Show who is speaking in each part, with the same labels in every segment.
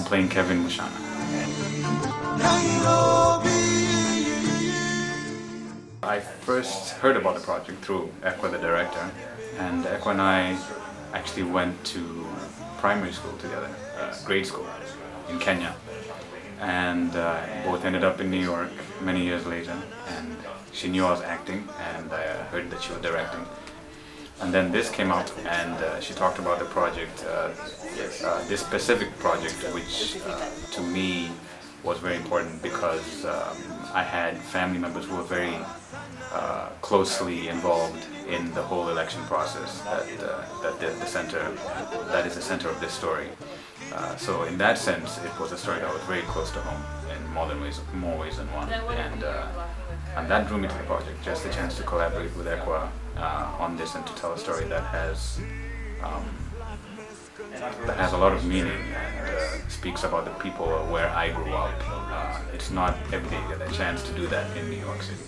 Speaker 1: playing Kevin Mushana. I first heard about the project through Ekwa, the director, and Ekwa and I actually went to primary school together, grade school in Kenya, and both ended up in New York many years later. And she knew I was acting, and I heard that she was directing. And then this came up, and she talked about the project, this specific project, which to me was very important because I had family members who were very closely involved in the whole election process that is the center of this story. So in that sense, it was a story that was very close to home in more ways than one. And that drew me to the project, just the chance to collaborate with Ekwa on this and to tell a story that has a lot of meaning and speaks about the people where I grew up. It's not every day you get a chance to do that in New York City.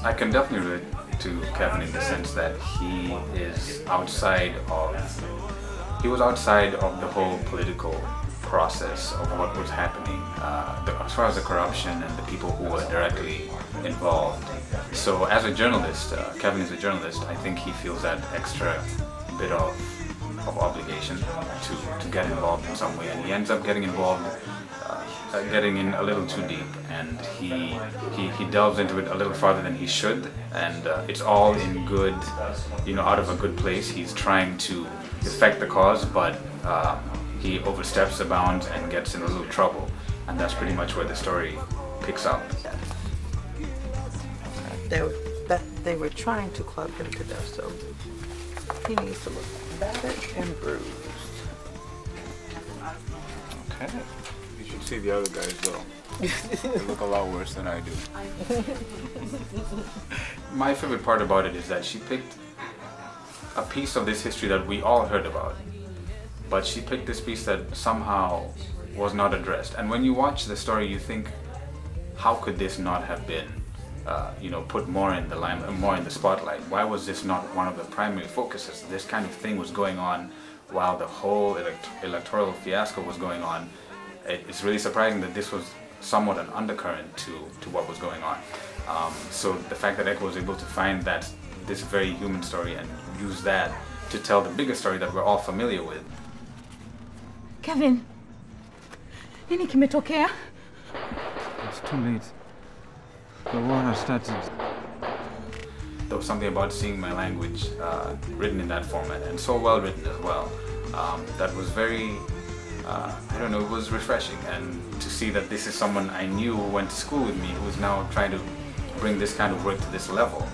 Speaker 1: I can definitely relate to Kevin in the sense that he was outside of the whole political process of what was happening, as far as the corruption and the people who were directly involved. So as a journalist, Kevin is a journalist, I think he feels that extra bit of obligation to get involved in some way, and he ends up getting involved, getting in a little too deep, and he delves into it a little farther than he should, and it's all in good, out of a good place. He's trying to affect the cause, but he oversteps the bounds and gets in a little trouble, and that's pretty much where the story picks up.
Speaker 2: They were trying to club him to death, so he needs to look battered and bruised.
Speaker 1: Okay. You should see the other guys though. They look a lot worse than I do. My favorite part about it is that she picked a piece of this history that we all heard about, but she picked this piece that somehow was not addressed. And when you watch the story, you think, how could this not have been put more in the limelight, more in the spotlight? Why was this not one of the primary focuses? This kind of thing was going on while the whole electoral fiasco was going on. It's really surprising that this was somewhat an undercurrent to what was going on. So the fact that Ekwa was able to find this very human story and use that to tell the bigger story that we're all familiar with.
Speaker 3: Kevin, nini kimetokea?
Speaker 1: It's too late. The war has started. There was something about seeing my language written in that format, and so well written as well, that was very, it was refreshing. And to see that this is someone I knew who went to school with me, who's now trying to bring this kind of work to this level,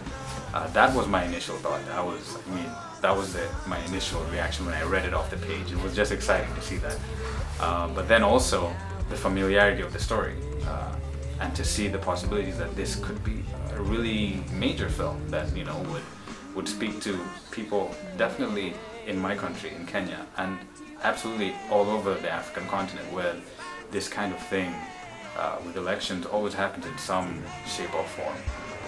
Speaker 1: that was my initial thought. That was my initial reaction when I read it off the page. It was just exciting to see that. But then also the familiarity of the story, and to see the possibilities that this could be a really major film that would speak to people definitely in my country, in Kenya, and absolutely all over the African continent, where this kind of thing with elections always happens in some shape or form.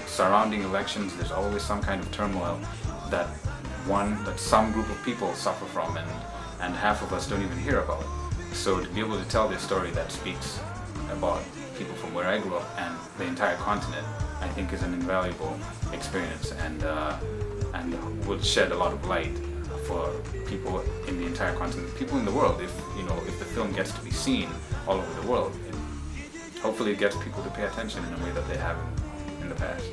Speaker 1: Surrounding elections, there's always some kind of turmoil that some group of people suffer from, and half of us don't even hear about. So to be able to tell this story that speaks about people from where I grew up and the entire continent, I think is an invaluable experience, and would shed a lot of light for people in the entire continent, people in the world. If the film gets to be seen all over the world, hopefully it gets people to pay attention in a way that they haven't in the past.